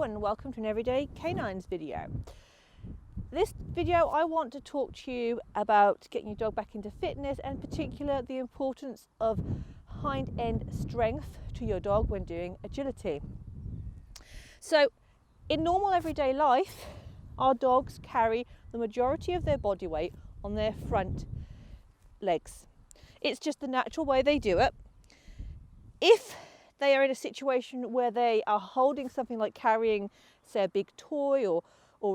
Hello and welcome to an Everyday Canines video. This video I want to talk to you about getting your dog back into fitness, and in particular the importance of hind end strength to your dog when doing agility. So in normal everyday life, our dogs carry the majority of their body weight on their front legs. It's just the natural way they do it. If they are in a situation where they are holding something like carrying, say, a big toy or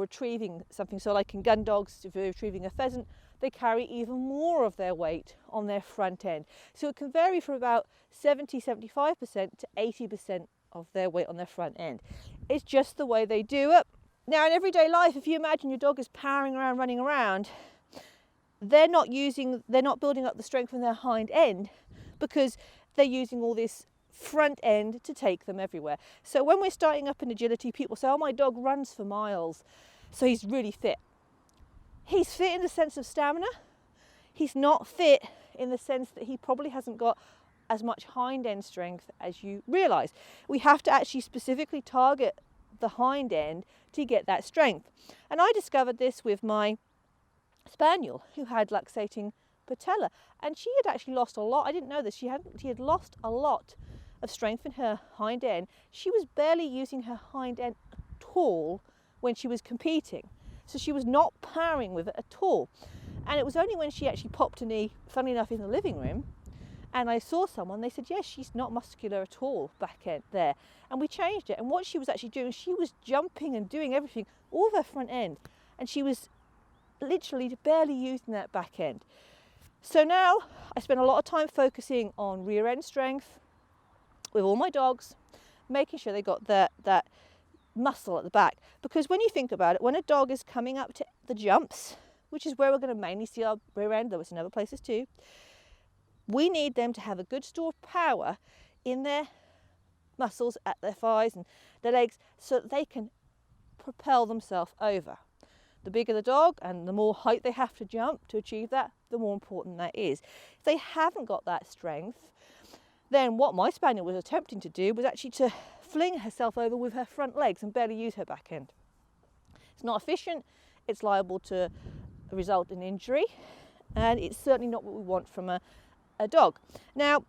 retrieving something, so like in gun dogs, if they're retrieving a pheasant, they carry even more of their weight on their front end. So it can vary from about 75% to 80% of their weight on their front end. It's just the way they do it. Now in everyday life, if you imagine your dog is powering around, running around, they're not building up the strength in their hind end because they're using all this front end to take them everywhere. So when we're starting up in agility, people say, oh, my dog runs for miles, so he's really fit. He's fit in the sense of stamina. He's not fit in the sense that he probably hasn't got as much hind end strength as you realize. We have to actually specifically target the hind end to get that strength. And I discovered this with my spaniel who had luxating patella, and she had actually lost a lot. I didn't know this. She had lost a lot of strength in her hind end. She was barely using her hind end at all when she was competing. So she was not powering with it at all. And it was only when she actually popped a knee, funnily enough, in the living room, and I saw someone, they said, yes, she's not muscular at all back end there. And we changed it. And what she was actually doing, she was jumping and doing everything, all of her front end. And she was literally barely using that back end. So now I spend a lot of time focusing on rear end strength with all my dogs, making sure they got that muscle at the back. Because when you think about it, when a dog is coming up to the jumps, which is where we're going to mainly see our rear end, though it's in other places too, we need them to have a good store of power in their muscles at their thighs and their legs so that they can propel themselves over. The bigger the dog and the more height they have to jump to achieve that, the more important that is. If they haven't got that strength, then what my spaniel was attempting to do was actually to fling herself over with her front legs and barely use her back end. It's not efficient, it's liable to result in injury, and it's certainly not what we want from a dog. Now,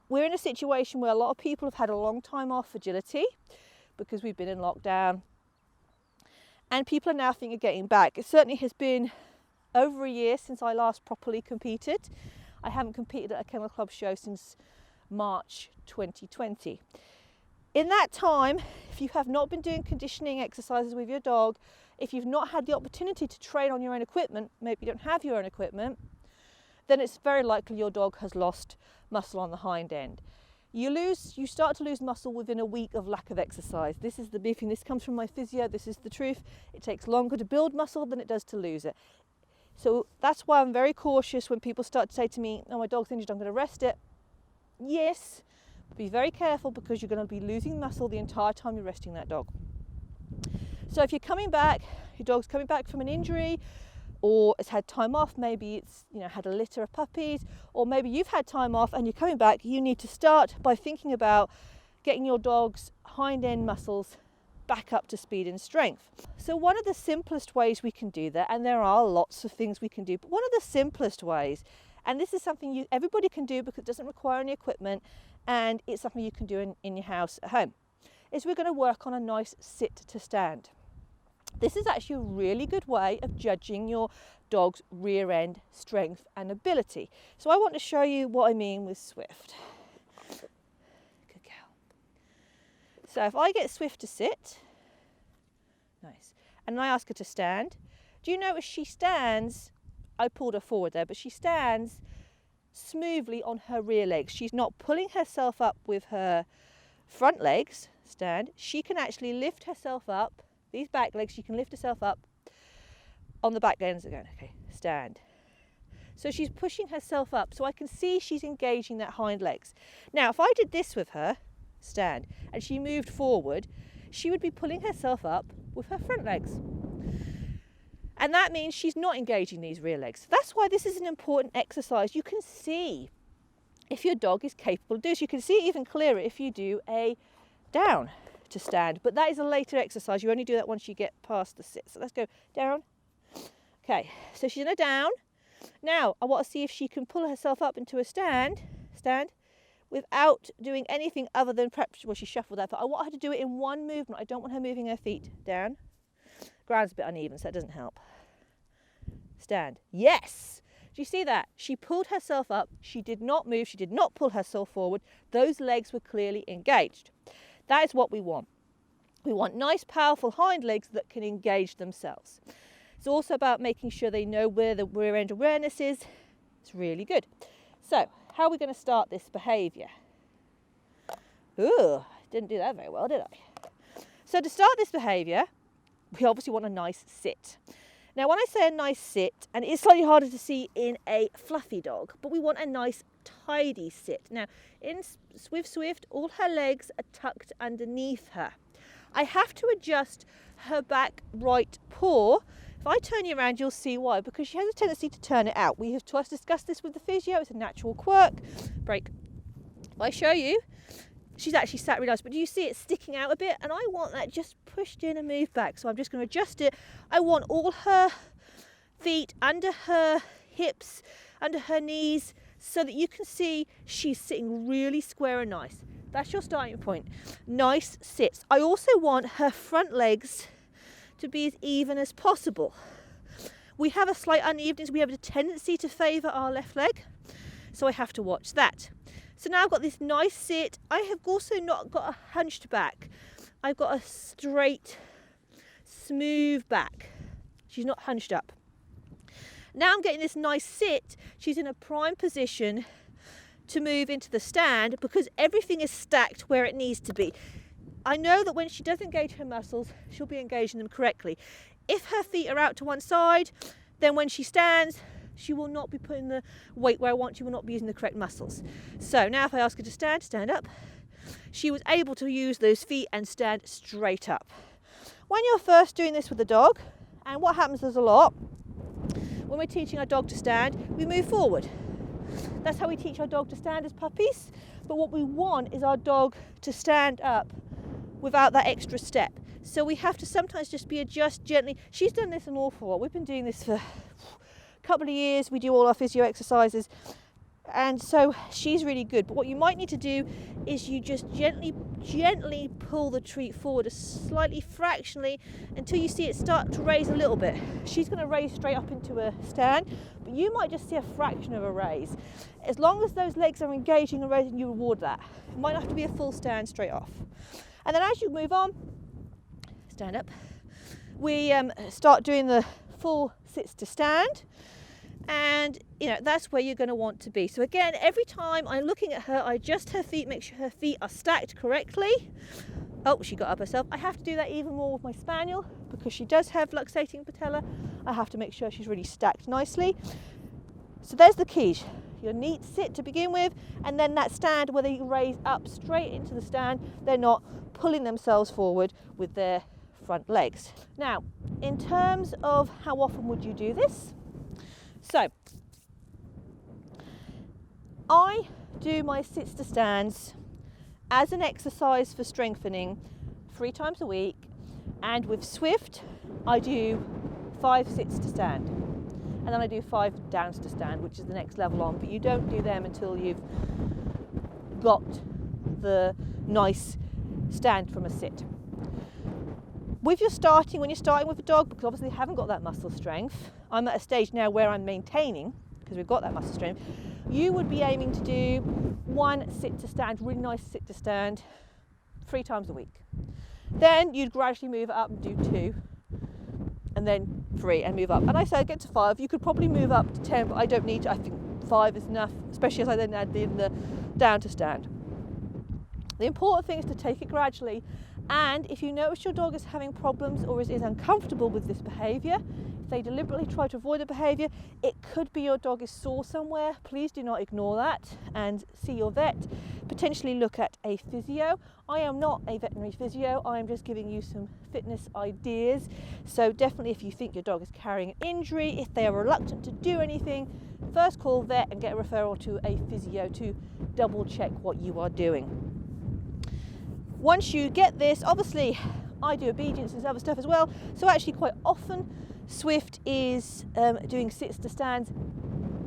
we're in a situation where a lot of people have had a long time off agility because we've been in lockdown, and people are now thinking of getting back. It certainly has been over a year since I last properly competed. I haven't competed at a kennel club show since March 2020. In that time, if you have not been doing conditioning exercises with your dog, if you've not had the opportunity to train on your own equipment, maybe you don't have your own equipment, then it's very likely your dog has lost muscle on the hind end. You start to lose muscle within a week of lack of exercise. This is the big thing. This comes from my physio. This is the truth. It takes longer to build muscle than it does to lose it. So that's why I'm very cautious when people start to say to me, oh, my dog's injured, I'm going to rest it. Yes, but be very careful because you're going to be losing muscle the entire time you're resting that dog. So if you're coming back, your dog's coming back from an injury, or it's had time off, maybe it's had a litter of puppies, or maybe you've had time off and you're coming back, you need to start by thinking about getting your dog's hind end muscles back up to speed and strength. So one of the simplest ways we can do that, and there are lots of things we can do, but one of the simplest ways, and this is something everybody can do because it doesn't require any equipment and it's something you can do in your house at home, is we're going to work on a nice sit to stand. This is actually a really good way of judging your dog's rear end strength and ability. So I want to show you what I mean with Swift. Good girl. So if I get Swift to sit, nice, and I ask her to stand, do you notice she stands, I pulled her forward there, but she stands smoothly on her rear legs. She's not pulling herself up with her front legs, stand. She can actually lift herself up, these back legs, she can lift herself up on the back ends again. Okay, stand. So she's pushing herself up, so I can see she's engaging that hind legs. Now, if I did this with her, stand, and she moved forward, she would be pulling herself up with her front legs. And that means she's not engaging these rear legs. That's why this is an important exercise. You can see if your dog is capable of doing this. You can see it even clearer if you do a down. to stand, but that is a later exercise. You only do that once you get past the sit. So let's go down. Okay, so she's in a down. Now I want to see if she can pull herself up into a stand without doing anything other than perhaps, well, she shuffled that, but I want her to do it in one movement. I don't want her moving her feet. Down. Ground's a bit uneven, so that doesn't help. Stand. Yes! Do you see that? She pulled herself up. She did not move. She did not pull herself forward. Those legs were clearly engaged. That is what we want. We want nice, powerful hind legs that can engage themselves. It's also about making sure they know where the rear end awareness is. It's really good. So, how are we going to start this behaviour? Ooh, didn't do that very well, did I? So to start this behaviour, we obviously want a nice sit. Now when I say a nice sit, and it is slightly harder to see in a fluffy dog, but we want a nice tidy sit. Now with Swift, all her legs are tucked underneath her. I have to adjust her back right paw. If I turn you around, you'll see why, because she has a tendency to turn it out. We have twice discussed this with the physio. It's a natural quirk. Break. If I show you, she's actually sat really nice, but do you see it sticking out a bit? And I want that just pushed in and moved back. So I'm just going to adjust it. I want all her feet under her hips, under her knees, so that you can see she's sitting really square and nice. That's your starting point. Nice sits. I also want her front legs to be as even as possible. We have a slight unevenness. We have a tendency to favour our left leg, so I have to watch that. So now I've got this nice sit. I have also not got a hunched back. I've got a straight, smooth back. She's not hunched up. Now I'm getting this nice sit. She's in a prime position to move into the stand because everything is stacked where it needs to be. I know that when she does engage her muscles, she'll be engaging them correctly. If her feet are out to one side, then when she stands, she will not be putting the weight where I want. She will not be using the correct muscles. So now if I ask her to stand up, she was able to use those feet and stand straight up. When you're first doing this with the dog, and what happens is a lot, when we're teaching our dog to stand, we move forward. That's how we teach our dog to stand as puppies. But what we want is our dog to stand up without that extra step. So we have to sometimes just adjust gently. She's done this an awful lot. We've been doing this for a couple of years. We do all our physio exercises. And so she's really good. But what you might need to do is you just gently pull the treat forward slightly fractionally until you see it start to raise a little bit. She's going to raise straight up into a stand, but you might just see a fraction of a raise. As long as those legs are engaging and raising, you reward that. It might not have to be a full stand straight off. And then as you move on, stand up, we start doing the full sits to stand. And that's where you're going to want to be. So again, every time I'm looking at her, I adjust her feet, make sure her feet are stacked correctly. Oh, she got up herself. I have to do that even more with my spaniel because she does have luxating patella. I have to make sure she's really stacked nicely. So there's the key. Your neat sit to begin with, and then that stand where they raise up straight into the stand. They're not pulling themselves forward with their front legs. Now, in terms of how often would you do this? So, I do my sits to stands as an exercise for strengthening 3 times a week, and with Swift I do 5 sits to stand, and then I do 5 downs to stand, which is the next level on, but you don't do them until you've got the nice stand from a sit. When you're starting with a dog, because obviously they haven't got that muscle strength, I'm at a stage now where I'm maintaining, because we've got that muscle strength, you would be aiming to do 1 sit to stand, really nice sit to stand, 3 times a week. Then you'd gradually move it up and do 2, and then 3 and move up. And I say get to 5, you could probably move up to 10, but I don't need to. I think 5 is enough, especially as I then add in the down to stand. The important thing is to take it gradually. And if you notice your dog is having problems or is uncomfortable with this behaviour, if they deliberately try to avoid the behaviour, it could be your dog is sore somewhere. Please do not ignore that and see your vet. Potentially look at a physio. I am not a veterinary physio, I am just giving you some fitness ideas. So definitely if you think your dog is carrying an injury, if they are reluctant to do anything, first call vet and get a referral to a physio to double check what you are doing. once you get this, obviously I do obedience and other stuff as well, so actually quite often Swift is doing sits to stands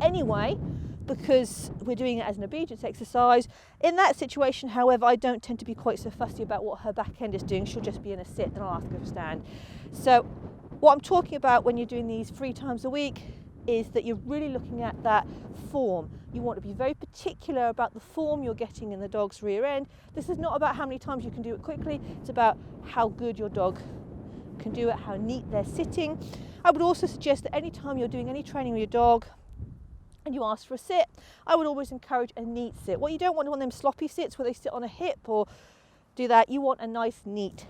anyway, because we're doing it as an obedience exercise. In that situation, however, I don't tend to be quite so fussy about what her back end is doing. She'll just be in a sit and I'll ask her to stand. So what I'm talking about when you're doing these 3 times a week is that you're really looking at that form. You want to be very particular about the form you're getting in the dog's rear end. This is not about how many times you can do it quickly, it's about how good your dog can do it, how neat they're sitting. I would also suggest that any time you're doing any training with your dog and you ask for a sit, I would always encourage a neat sit. What you don't want is one of them sloppy sits where they sit on a hip or do that. You want a nice neat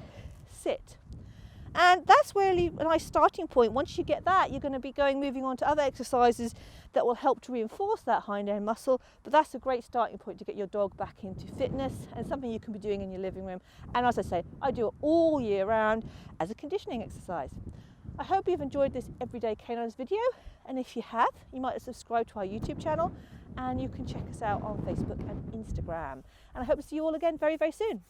sit. And that's really a nice starting point. Once you get that, you're going to be moving on to other exercises that will help to reinforce that hind end muscle. But that's a great starting point to get your dog back into fitness and something you can be doing in your living room. And as I say, I do it all year round as a conditioning exercise. I hope you've enjoyed this Everyday Canines video. And if you have, you might subscribe to our YouTube channel and you can check us out on Facebook and Instagram. And I hope to see you all again very, very soon.